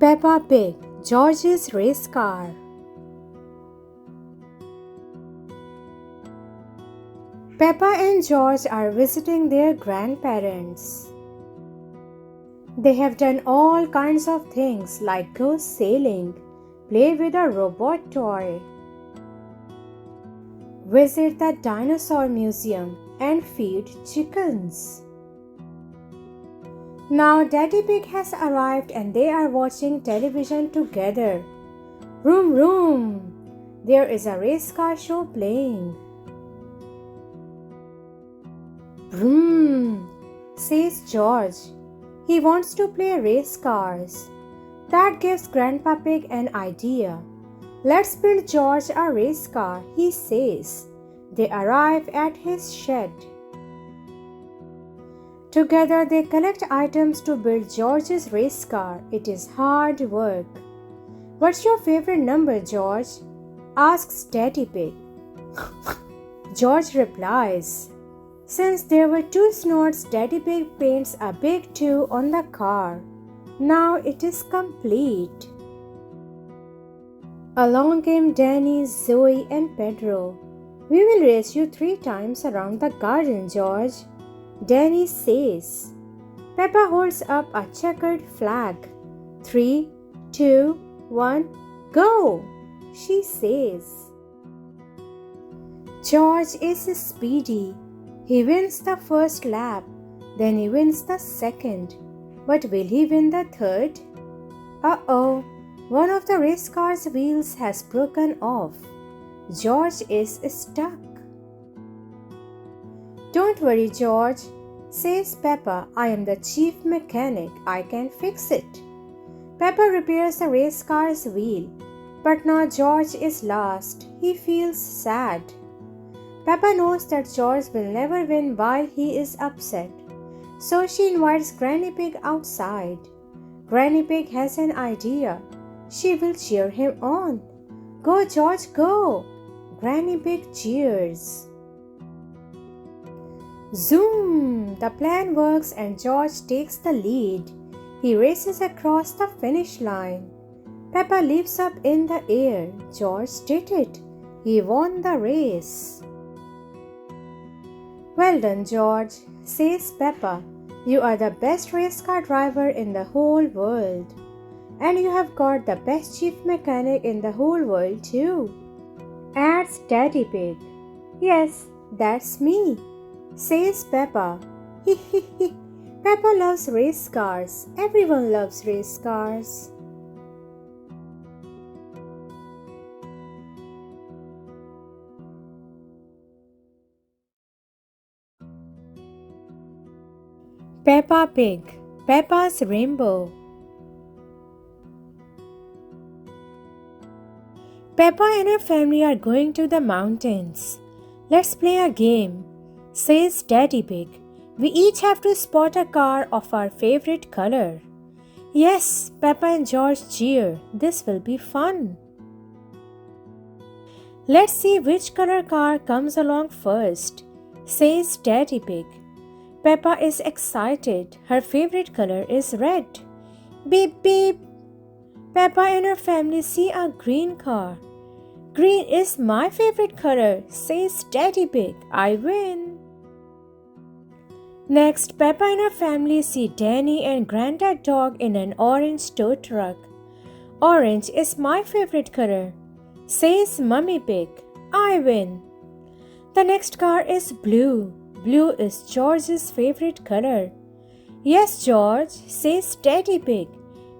Peppa Pig, George's race car. Peppa and George are visiting their grandparents. They have done all kinds of things like go sailing, play with a robot toy, visit the dinosaur museum, and feed chickens. Now Daddy Pig has arrived and they are watching television together. Vroom vroom! There is a race car show playing. Vroom! Says George. He wants to play race cars. That gives Grandpa Pig an idea. Let's build George a race car, he says. They arrive at his shed. Together they collect items to build George's race car. It is hard work. What's your favorite number, George? Asks Daddy Pig. George replies. Since there were 2 snorts, Daddy Pig paints a big 2 on the car. Now it is complete. Along came Danny, Zoe, and Pedro. We will race you 3 times around the garden, George, Danny says. Peppa holds up a checkered flag. 3, 2, 1, go, she says. George is speedy. He wins the first lap, then he wins the second. But will he win the third? Uh-oh, one of the race car's wheels has broken off. George is stuck. Don't worry, George, says Peppa. I am the chief mechanic. I can fix it. Peppa repairs the race car's wheel, but now George is lost. He feels sad. Peppa knows that George will never win while he is upset, so she invites Granny Pig outside. Granny Pig has an idea. She will cheer him on. Go, George, go! Granny Pig cheers. Zoom! The plan works and George takes the lead. He races across the finish line. Peppa leaps up in the air. George did it. He won the race. Well done, George, says Peppa. You are the best race car driver in the whole world. And you have got the best chief mechanic in the whole world too, adds Daddy Pig. Yes, that's me, says Peppa. Peppa loves race cars. Everyone loves race cars. Peppa Pig, Peppa's Rainbow. Peppa and her family are going to the mountains. Let's play a game, says Daddy Pig. We each have to spot a car of our favorite color. Yes, Peppa and George cheer. This will be fun. Let's see which color car comes along first, says Daddy Pig. Peppa is excited. Her favorite color is red. Beep beep. Peppa and her family see a green car. Green is my favorite color, says Daddy Pig. I win. Next, Peppa and her family see Danny and Granddad Dog in an orange tow truck. Orange is my favorite color, says Mummy Pig. I win. The next car is blue. Blue is George's favorite color. Yes, George, says Daddy Pig.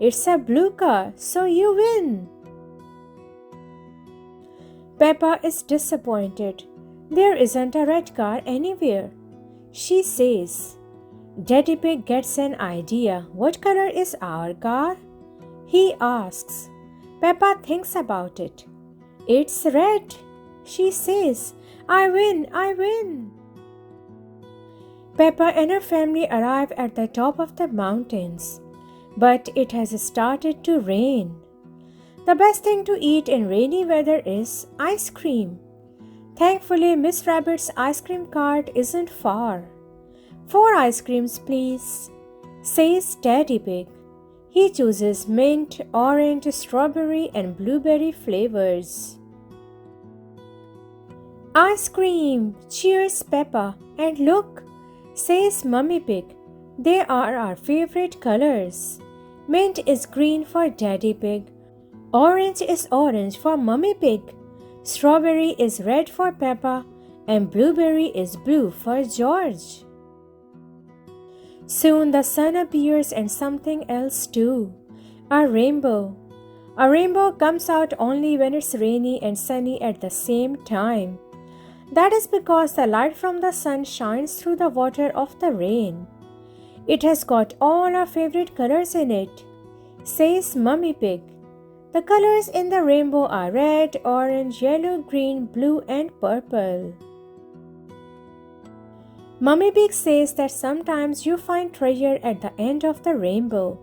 It's a blue car, so you win. Peppa is disappointed. There isn't a red car anywhere, she says. Daddy Pig gets an idea. What color is our car? He asks. Peppa thinks about it. It's red, she says. I win, I win. Peppa and her family arrive at the top of the mountains, but it has started to rain. The best thing to eat in rainy weather is ice cream. Thankfully, Miss Rabbit's ice cream cart isn't far. 4 ice creams, please, says Daddy Pig. He chooses mint, orange, strawberry, and blueberry flavors. Ice cream! Cheers, Peppa! And look, says Mummy Pig. They are our favorite colors. Mint is green for Daddy Pig. Orange is orange for Mummy Pig. Strawberry is red for Peppa. And blueberry is blue for George. Soon the sun appears and something else too. A rainbow. A rainbow comes out only when it's rainy and sunny at the same time. That is because the light from the sun shines through the water of the rain. It has got all our favorite colors in it, says Mummy Pig. The colors in the rainbow are red, orange, yellow, green, blue, and purple. Mummy Pig says that sometimes you find treasure at the end of the rainbow.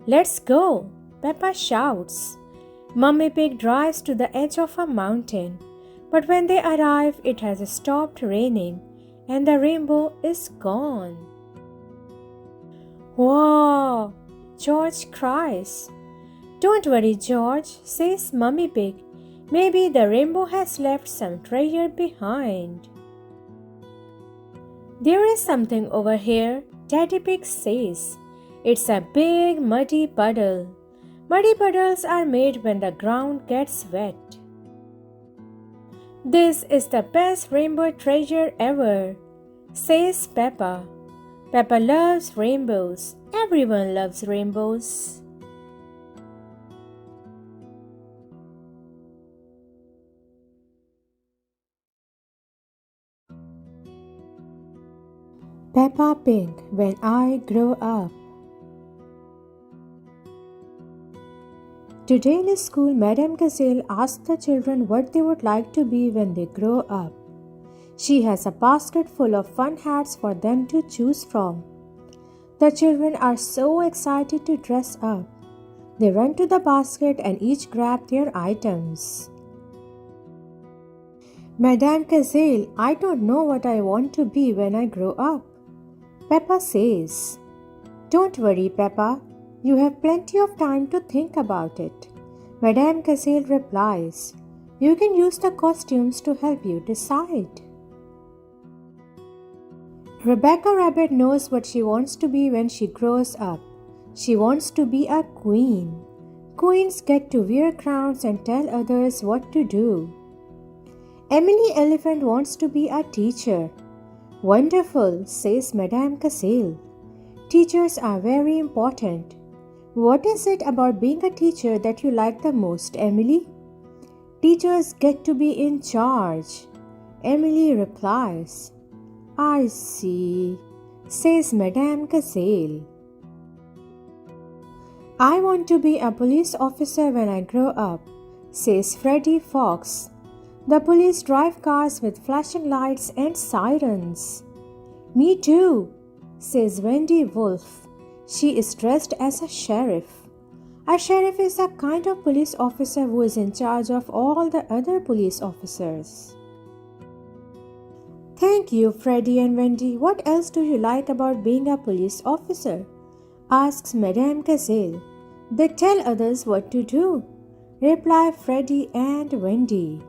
Let's go, Peppa shouts. Mummy Pig drives to the edge of a mountain. But when they arrive, it has stopped raining and the rainbow is gone. Wow! George cries. Don't worry, George, says Mummy Pig. Maybe the rainbow has left some treasure behind. There is something over here, Daddy Pig says. It's a big muddy puddle. Muddy puddles are made when the ground gets wet. This is the best rainbow treasure ever, says Peppa. Peppa loves rainbows. Everyone loves rainbows. Peppa Pig, when I grow up. Today in school, Madame Gazelle asked the children what they would like to be when they grow up. She has a basket full of fun hats for them to choose from. The children are so excited to dress up. They run to the basket and each grab their items. Madame Gazelle, I don't know what I want to be when I grow up, Peppa says. Don't worry, Peppa. You have plenty of time to think about it. Madame Gazelle replies. You can use the costumes to help you decide. Rebecca Rabbit knows what she wants to be when she grows up. She wants to be a queen. Queens get to wear crowns and tell others what to do. Emily Elephant wants to be a teacher. Wonderful, says Madame Gazelle. Teachers are very important. What is it about being a teacher that you like the most, Emily? Teachers get to be in charge. Emily replies. I see, says Madame Gazelle. I want to be a police officer when I grow up, says Freddy Fox. The police drive cars with flashing lights and sirens. Me too, says Wendy Wolf. She is dressed as a sheriff. A sheriff is a kind of police officer who is in charge of all the other police officers. Thank you, Freddie and Wendy. What else do you like about being a police officer? Asks Madame Gazelle. They tell others what to do, reply Freddie and Wendy.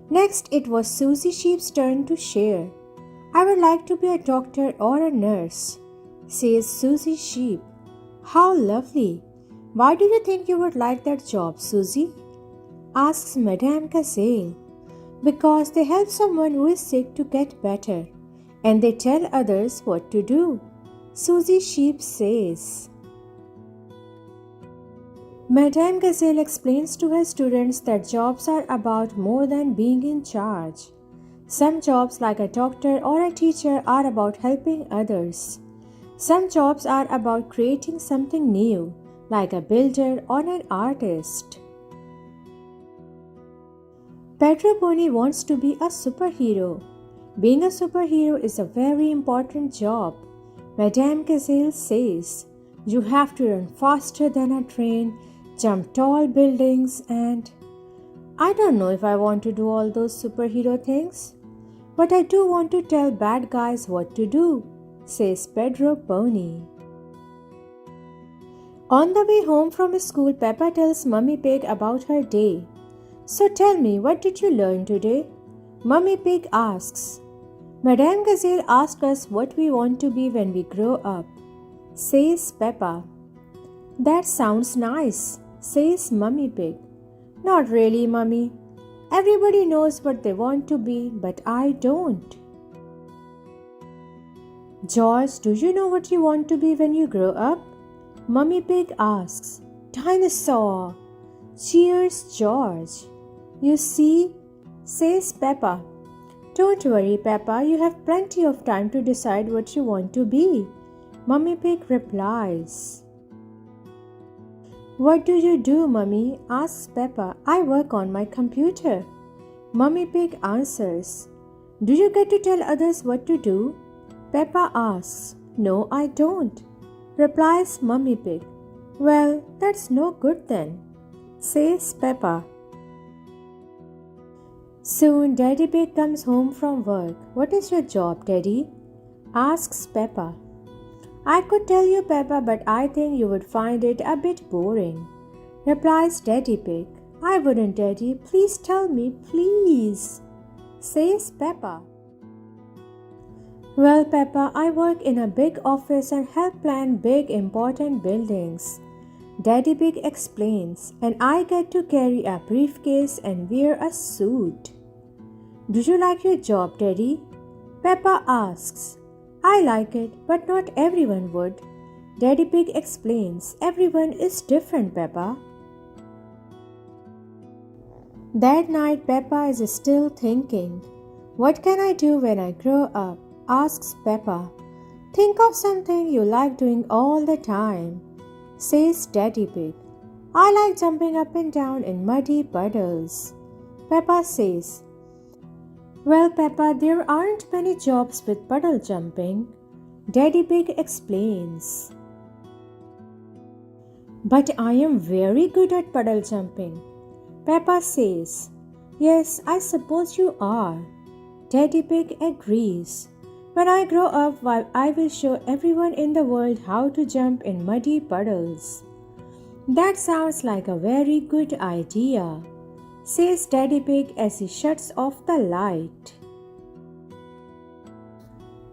Next, it was Susie Sheep's turn to share. I would like to be a doctor or a nurse, says Susie Sheep. How lovely! Why do you think you would like that job, Susie? Asks Madame Gazelle. Because they help someone who is sick to get better, and they tell others what to do, Susie Sheep says. Madame Gazelle explains to her students that jobs are about more than being in charge. Some jobs, like a doctor or a teacher, are about helping others. Some jobs are about creating something new, like a builder or an artist. Pedro Pony wants to be a superhero. Being a superhero is a very important job. Madame Gazelle says, you have to run faster than a train, jump tall buildings, and I don't know if I want to do all those superhero things, but I do want to tell bad guys what to do, says Pedro Pony. On the way home from school, Peppa tells Mummy Pig about her day. So tell me, what did you learn today? Mummy Pig asks. Madame Gazelle asked us what we want to be when we grow up, says Peppa. That sounds nice, says Mummy Pig. Not really, Mummy. Everybody knows what they want to be, but I don't. George, do you know what you want to be when you grow up? Mummy Pig asks. Dinosaur. Cheers, George. You see, says Peppa. Don't worry, Peppa, you have plenty of time to decide what you want to be. Mummy Pig replies. What do you do, Mummy? Asks Peppa. I work on my computer. Mummy Pig answers. Do you get to tell others what to do? Peppa asks. No, I don't, replies Mummy Pig. Well, that's no good then, says Peppa. Soon Daddy Pig comes home from work. What is your job, Daddy? Asks Peppa. I could tell you, Peppa, but I think you would find it a bit boring, replies Daddy Pig. I wouldn't, Daddy. Please tell me, please, says Peppa. Well, Peppa, I work in a big office and help plan big important buildings, Daddy Pig explains, and I get to carry a briefcase and wear a suit. Do you like your job, Daddy? Peppa asks. I like it, but not everyone would. Daddy Pig explains. Everyone is different, Peppa. That night, Peppa is still thinking. What can I do when I grow up? Asks Peppa. Think of something you like doing all the time, says Daddy Pig. I like jumping up and down in muddy puddles. Peppa says. Well, Peppa, there aren't many jobs with puddle jumping, Daddy Pig explains. But I am very good at puddle jumping, Peppa says. Yes, I suppose you are, Daddy Pig agrees. When I grow up, I will show everyone in the world how to jump in muddy puddles. That sounds like a very good idea, says Daddy Pig as he shuts off the light.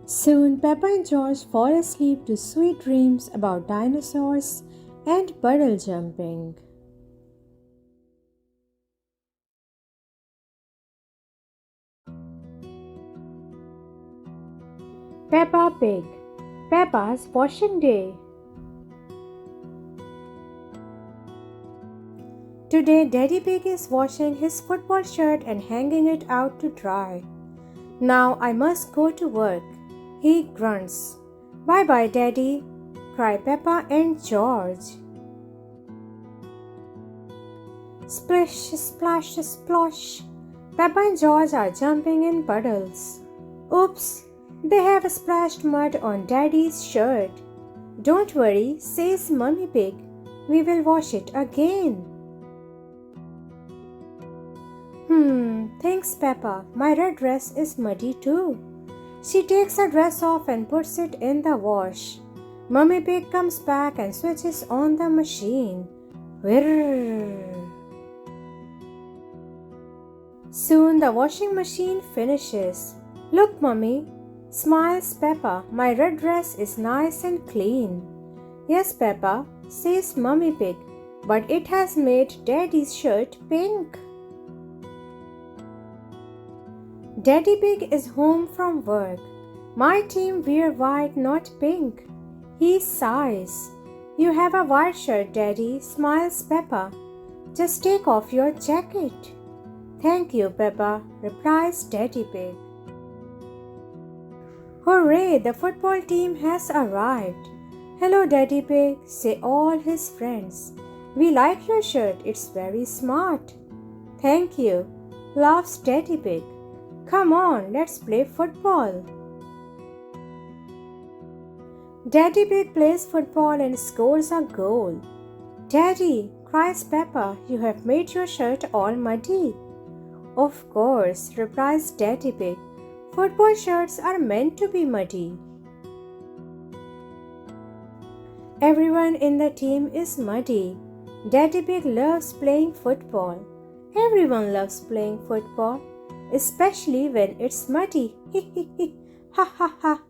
Soon Peppa and George fall asleep to sweet dreams about dinosaurs and puddle jumping. Peppa Pig. Peppa's washing day. Today, Daddy Pig is washing his football shirt and hanging it out to dry. Now I must go to work, he grunts. Bye-bye, Daddy, cry Peppa and George. Splish, splash, splosh. Peppa and George are jumping in puddles. Oops, they have splashed mud on Daddy's shirt. Don't worry, says Mummy Pig. We will wash it again. Thinks Peppa. My red dress is muddy too. She takes her dress off and puts it in the wash. Mummy Pig comes back and switches on the machine. Whirr. Soon the washing machine finishes. Look, Mummy, smiles Peppa. My red dress is nice and clean. Yes, Peppa, says Mummy Pig, but it has made Daddy's shirt pink. Daddy Pig is home from work. My team wear white, not pink. He sighs. You have a white shirt, Daddy, smiles Peppa. Just take off your jacket. Thank you, Peppa, replies Daddy Pig. Hooray, the football team has arrived. Hello, Daddy Pig, say all his friends. We like your shirt, it's very smart. Thank you, laughs Daddy Pig. Come on, let's play football. Daddy Pig plays football and scores a goal. Daddy, cries Peppa, you have made your shirt all muddy. Of course, replies Daddy Pig. Football shirts are meant to be muddy. Everyone in the team is muddy. Daddy Pig loves playing football. Everyone loves playing football, especially when it's muddy. Ha ha ha.